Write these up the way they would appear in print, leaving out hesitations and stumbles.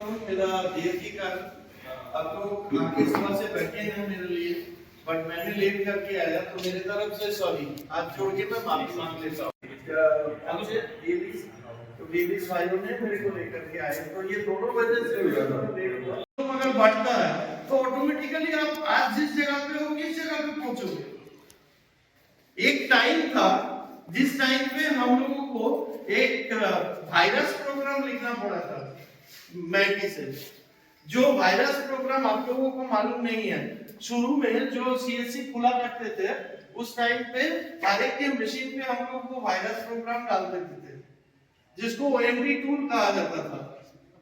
मेरा देर के कारण अब लोग आके सुबह से बैठे हैं मेरे लिए, बट मैंने लेट करके आया तो मेरे तरफ से सॉरी। हाथ जोड़ के मैं माफी मांग लेता हूँ। तो लेडीज भाइयों ने मेरे को लेकर के आए, तो ये दोनों वजह से लेट हुआ। तो अगर बढ़ता है तो ऑटोमेटिकली आप आज जिस जगह पे हो किस जगह पे पहुंचोगे। एक टाइम था जिस टाइम पे हम लोगों को एक वायरस प्रोग्राम लिखना पड़ा था मैटी से। जो वायरस प्रोग्राम आप लोगों को मालूम नहीं है, शुरू में जो सीएससी खुला करते थे उस टाइम पे हर एक के मशीन पे हम लोग को वायरस प्रोग्राम डाल देते थे, जिसको ओएमडी टूल कहा जाता था,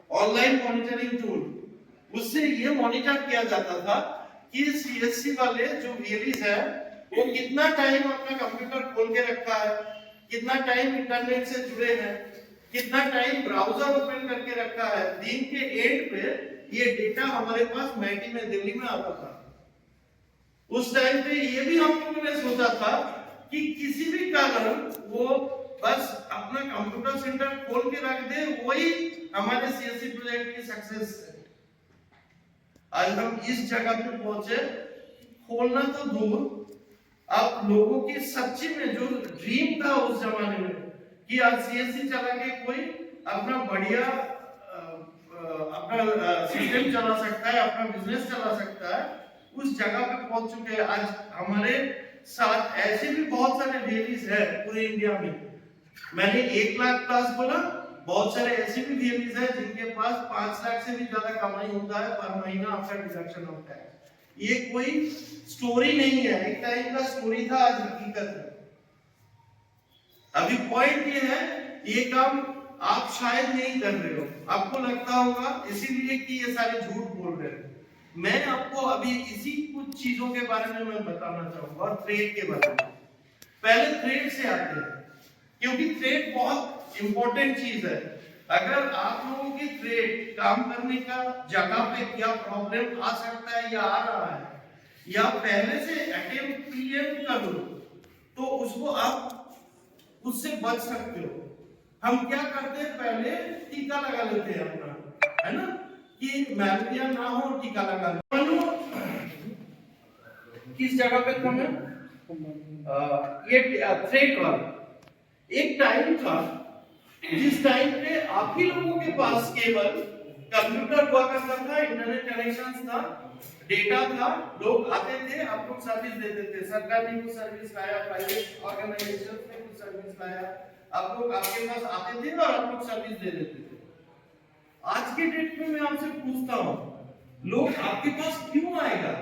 ऑनलाइन मॉनिटरिंग टूल। उससे ये मॉनिटर किया जाता था कि सीएससी वाले जो वीएलईज है वो कितना टाइम अपना कंप्यूटर खोल के रखा है, कितना टाइम इंटरनेट से जुड़े हैं, कितना टाइम ब्राउजर ओपन करके रखा है। दिन के एंड पे ये डेटा हमारे पास मैटी में दिल्ली में आता था। उस टाइम पे ये भी हम लोगों ने सोचा था कि किसी भी कारण वो बस अपना कंप्यूटर सेंटर खोल के रख दे, वही हमारे सीएससी प्रोजेक्ट की सक्सेस है। आज हम इस जगह पे पहुंचे, खोलना तो दूर, अब लोगों की सच्ची में जो ड्रीम था उस जमाने में कि आज सीएससी चला के कोई अपना बढ़िया अपना सिस्टम चला सकता है, अपना बिजनेस चला सकता है, उस जगह पे पहुंच चुके हैं। आज हमारे साथ ऐसे भी बहुत सारे वीएलईज है पूरे इंडिया में। मैंने 1 लाख प्लस बोला, बहुत सारे ऐसे भी वीएलईज है जिनके पास 5 लाख से भी ज्यादा कमाई होता है पर महीना आफ्टर डिडक्शन होता है। ये कोई स्टोरी नहीं है, एक टाइम का स्टोरी था, आज हकीकत है। अभी पॉइंट ये है, ये काम आप शायद नहीं कर रहे हो, आपको लगता होगा इसीलिए कि ये सारे झूठ बोल रहे हैं। मैं आपको अभी इसी कुछ चीजों के बारे में मैं बताना चाहूंगा और थ्रेड के बारे में। पहले थ्रेड से आते हैं, क्योंकि थ्रेड बहुत इंपॉर्टेंट चीज है। अगर आप लोगों की थ्रेड काम करने का जगह पे क्या प्रॉब्लम आ सकता है या आ रहा है, या पहले से अटेम्प्ट क्लियर कर लो तो उसको आप उससे बच सकते हो। हम क्या करते हैं, पहले टीका लगा लेते हैं अपना, है ना, कि मलेरिया ना हो, टीका लगा लो। किस जगह पे कम है, ये थ्रेड वाला। एक टाइम था जिस टाइम पे आप ही लोगों के पास केवल कंप्यूटर हुआ करता था, इंटरनेट कनेक्शन था, डेटा था, लोग आते थे, आप लोग सर्विस देते थे। सरकार ने कुछ सर्विस लाया, प्राइवेट ऑर्गेनाइजेशन ने कुछ सर्विस लाया, आप लोग आपके पास आते थे और आप लोग सर्विस दे देते थे। आज के डेट में मैं आपसे पूछता हूं, लोग आपके पास क्यों आएगा?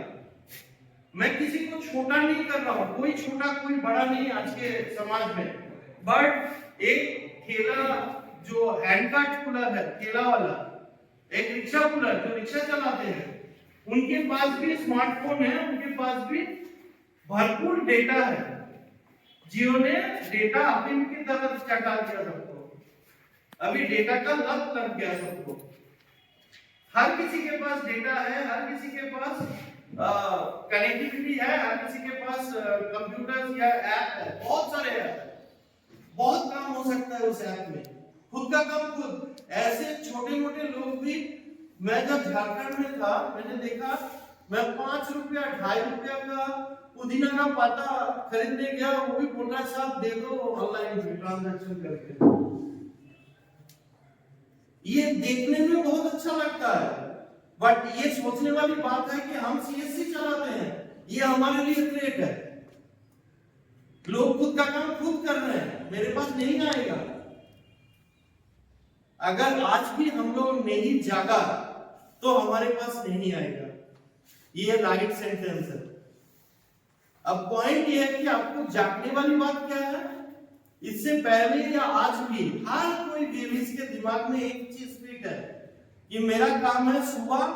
मैं किसी को छोटा नहीं कर रहा हूं, कोई छोटा कोई बड़ा नहीं आज के समाज में, बट एक ठेला जो हैंडकार्ट पुलर है, ठेला वाला, एक रिक्शा पुलर जो रिक्शा चलाते हैं, उनके पास भी स्मार्टफोन है, उनके पास भी भरपूर डेटा है। जियो ने डेटा अपनी की तरफ चटा दिया सबको, अभी डेटा का लत लग गया सबको। हर किसी के पास डेटा है, हर किसी के पास कनेक्टिविटी है, हर किसी के पास कंप्यूटर या ऐप है, बहुत सारे ऐप है, बहुत काम हो सकता है उस ऐप में, खुद का काम खुद। ऐसे छोटे मोटे लोग भी, मैं जब झारखंड में था मैंने देखा, मैं 5 रुपया 2.5 रुपया का पुदीना का पत्ता खरीदने गया, वो भी बोल रहा साहब दे दो ऑनलाइन ट्रांजैक्शन करके। ये देखने में बहुत अच्छा लगता है, बट ये सोचने वाली बात है कि हम सीएससी चलाते हैं, ये हमारे लिए थ्रेट है। लोग खुद का काम खुद कर रहे हैं, मेरे पास नहीं आएगा। अगर आज भी हम लोग नहीं जागा तो हमारे पास नहीं आएगा, ये राइट सेंटेंस है। अब पॉइंट ये है कि आपको जागने वाली बात क्या है, इससे पहले या आज भी हर कोई वीएलईज के दिमाग में एक चीज फिट है कि मेरा काम है सुबह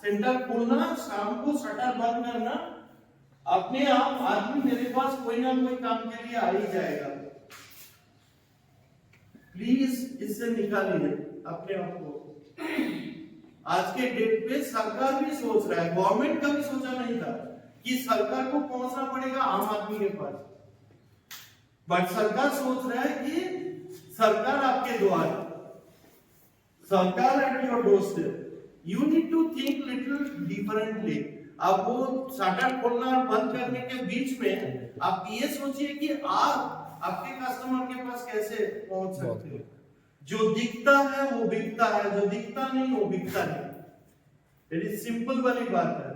सेंटर खोलना, शाम को शटर बंद करना, अपने आप आदमी मेरे पास कोई ना कोई काम के लिए आ ही जाएगा। प्लीज इससे निकालिए अपने आप को। आज के डेट पे सरकार भी सोच रहा है, गवर्नमेंट का भी सोचा नहीं था कि सरकार को पहुंचना पड़ेगा आम आदमी के पास, बट सरकार सोच रहा है कि सरकार आपके द्वार, सरकार at your doorstep. You need to think little differently. अब वो शाटर खोलना और बंद करने के बीच में आप ये सोचिए कि आप आपके कस्टमर के पास कैसे पहुंच सकते हो। जो दिखता है वो बिकता है, जो दिखता नहीं वो बिकता नहीं। इट इज सिंपल वाली बात है।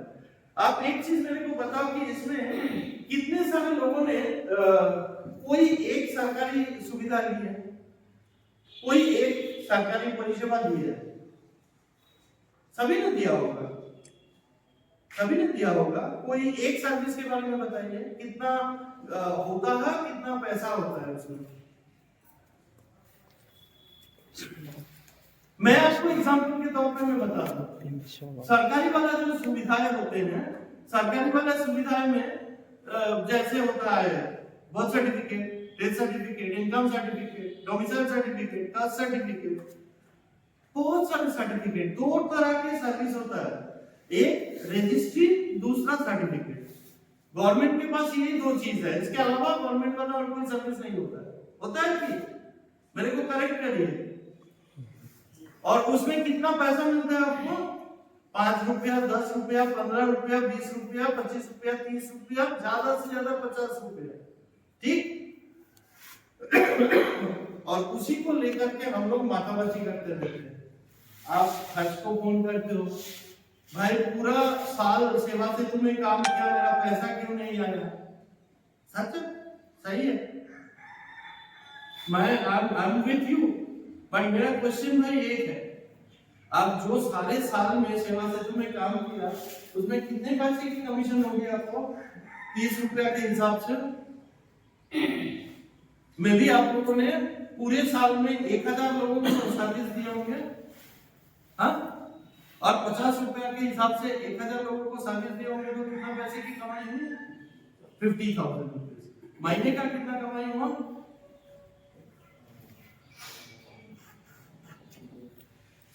आप एक चीज मेरे को बताओ कि इसमें कितने सारे लोगों ने कोई एक सरकारी सुविधा ली है, कोई एक सरकारी परिसेवा दी है? सभी ने दिया होगा, सभी ने दिया होगा। कोई एक सर्विस के बारे में बताइए, कितना होता है, कितना पैसा होता है उसमें। मैं आपको एग्जांपल के तौर पे मैं बता दूं, सरकारी वाला जो सुविधाएं होते हैं, सरकारी वाला सुविधाएं में जैसे होता है birth certificate, death certificate, income certificate, domicile certificate, caste certificate, बहुत सारे सर्टिफिकेट। दो तरह के सर्विस होता है, एक रजिस्ट्री, दूसरा सर्टिफिकेट। गवर्नमेंट के पास यही दो चीज है, इसके अलावा गवर्नमेंट वाला और कोई सर्विस नहीं होता है कि मेरे को करेक्ट करिए। और उसमें कितना पैसा मिलता है आपको? 5 रुपया, 10 रुपया, 15 रुपया, 20 रुपया, 25 रुपया, 30 रुपया, ज्यादा से ज्यादा 50 रुपया, ठीक। और उसी को लेकर के हम लोग माथाबाजी करते रहते हैं। आप खर्च को फोन करते हो, भाई पूरा साल सेवा से तुमने काम किया, मेरा पैसा क्यों नहीं आया? सच सही है, मैं I am with you, but मेरा क्वेश्चन भाई एक है, आप जो सारे साल में सेवा से तुमने काम किया उसमें कितने पैसे की कमीशन होगी आपको? 30 रुपया के हिसाब से। मैं भी आप लोगों ने पूरे साल में 1000 लोगों को सर्विस दिए होंगे, हाँ, और 50 रुपया के हिसाब से 1000 लोगों को सर्विस दिए होंगे, तो कितना पैसे की कमाई हुई? 50,000 रुपीज। महीने का कितना कमाई हुआ?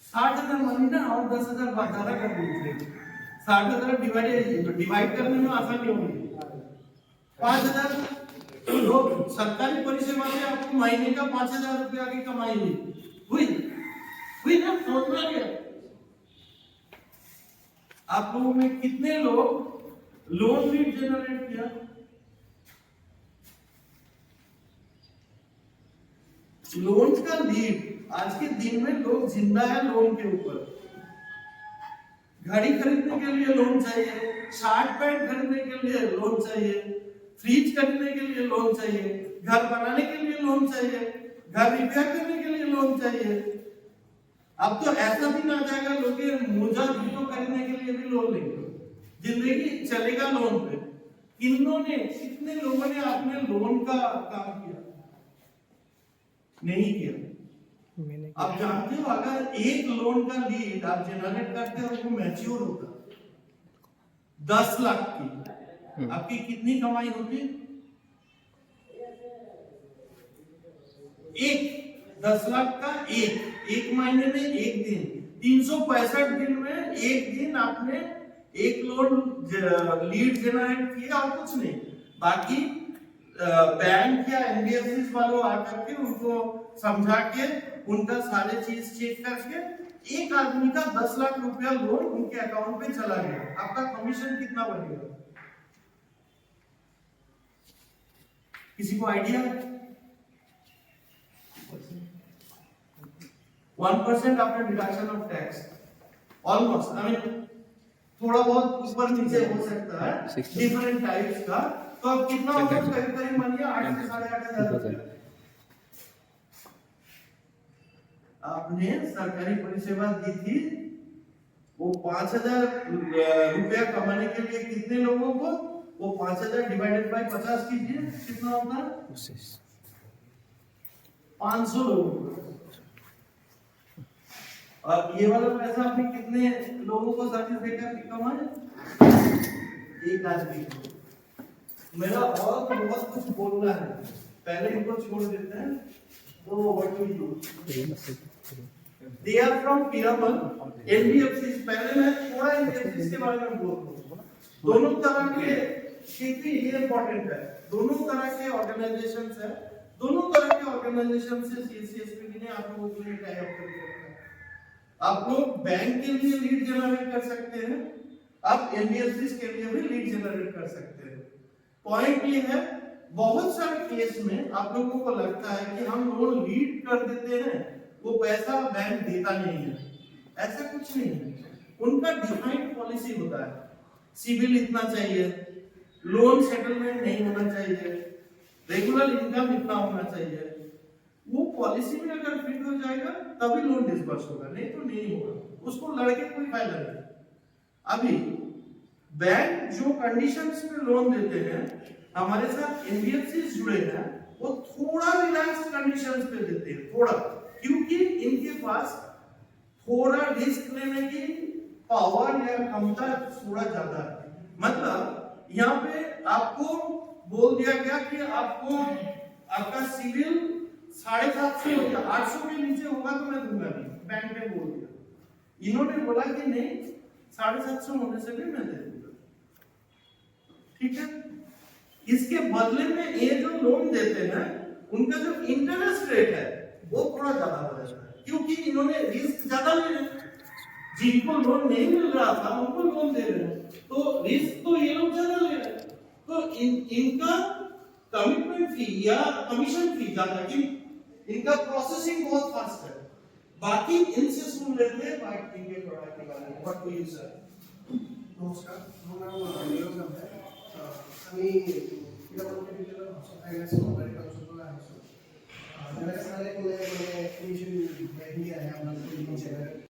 60,000 महीना और 10,000 ज्यादा कर दीजिए। 60,000 डिवाइड करने में आसानी होगी। 5,000 लोग सरकारी परिसेवा से आपको महीने का 5,000 रुपया की कमाई हुई ना? समझ में आ गया? आप लोगों में कितने लोग लोन लीड जनरेट किया? लोन का लीड आज के दिन में लोग जिंदा है लोन के ऊपर। घड़ी खरीदने के लिए लोन चाहिए, शर्ट पैंट खरीदने के लिए लोन चाहिए, फ्रिज खरीदने के लिए लोन चाहिए, घर बनाने के लिए लोन चाहिए, घर रिपेयर करने के लिए लोन चाहिए। अब तो ऐसा भी ना जाएगा, लोग मोजा जूतों खरीदने के लिए भी लोन लेंगे, जिंदगी चलेगा लोन पे। कितने लोगों ने आपने लोन का काम किया? नहीं किया। आप जानते हो, अगर एक लोन का लीड आप जनरेट करते हो, वो मैच्योर होता 10 लाख की, आपकी कितनी कमाई होती? एक 10 लाख का एक महीने में एक दिन, 365 दिन में एक दिन आपने एक लोन लीड जनरेट किया और कुछ नहीं। बाकी बैंक या एनबीएफसी वालों आकर के उनको समझा के उनका सारे चीज चेक करके एक आदमी का 10 लाख रुपया लोन उनके अकाउंट पे चला गया। आपका कमीशन कितना बनेगा? किसी को आइडिया है? 1% after deduction of tax, almost, I mean थोड़ा बहुत ऊपर नीचे हो सकता है, डिफरेंट टाइप्स का। तो अब कितना होगा? करीब मानिए 8 से 8,500। आपने सरकारी परिसेवा दी थी, वो 5,000 रुपया कमाने के लिए कितने लोगों को? वो 5,000 डिवाइडेड बाय 50 कीजिए, कितना होता है? 500 लोगों को। और ये वाला पैसा आपने कितने लोगों को सर्विस देकर कमाए? एक आदमी को। मेरा और बहुत कुछ बोलना है, पहले इनको छोड़ देते हैं। तो what we do, they are from Piramal NBFC. पहले मैं थोड़ा एनबीएफसी के बारे में बोलूं। दोनों तरह के, क्योंकि ये इंपॉर्टेंट है, दोनों तरह के ऑर्गेनाइजेशंस है, दोनों तरह के ऑर्गेनाइजेशन से सीएससीएसपी ने आप लोगों के लिए टाई अप करके रखा है। आप लोग बैंक के लिए लीड कर सकते हैं, आप एनबीएफसी के लिए भी लीड जनरेट कर सकते हैं। पॉइंट ये है, बहुत सारे केस में आप लोगों को लगता है कि हम लोन लीड कर देते हैं, वो पैसा बैंक देता नहीं है। ऐसा कुछ नहीं है, उनका डिफाइंड पॉलिसी होता है, सिविल इतना चाहिए, लोन सेटलमेंट नहीं होना चाहिए, रेगुलर इनकम इतना होना चाहिए। वो पॉलिसी में अगर फिट हो जाएगा तभी लोन डिसबर्स होगा, नहीं तो नहीं होगा, उसको लड़के कोई फायदा नहीं। अभी बैंक जो कंडीशंस में लोन देते हैं, हमारे साथ एनबीएफसी जुड़े हैं, वो थोड़ा रिलैक्स कंडीशंस पे देते हैं, थोड़ा, क्योंकि इनके पास थोड़ा रिस्क लेने की पावर या क्षमता थोड़ा ज्यादा है। मतलब यहाँ पे आपको बोल दिया गया कि आपको आपका सिविल 750 हो गया, 800 के नीचे होगा तो मैं दूंगा नहीं, बैंक ने बोल दिया। इन्होंने बोला कि नहीं, 750 होने से भी मैं दे दूंगा, ठीक है। इसके बदले में ये जो लोन देते हैं, उनका जो इंटरेस्ट रेट है वो थोड़ा ज्यादा हो जाता है, क्योंकि इन्होंने रिस्क ज्यादा ले रहे हैं। जिनको लोन नहीं मिल रहा था उनको लोन दे रहे हैं, तो रिस्क तो ये लोग ज्यादा ले रहे हैं, तो इनका कमिटमेंट फी या कमीशन फी ज्यादा, कि इनका प्रोसेसिंग बहुत फास्ट है। बाकी इनसे सुन लेते हैं बाकी के प्रोडक्ट के बारे में। What do you sir? नमस्कार, আমার নাম অনিল জামে। আমি পিরামন্টে ডিটেইল ফাইন্যান্স কোম্পানি কাউন্সিল আহিছো। যেনেকৈ চালে কোনে মানে ইনিশিয়েল ব্যাংকিং আহে আমাৰ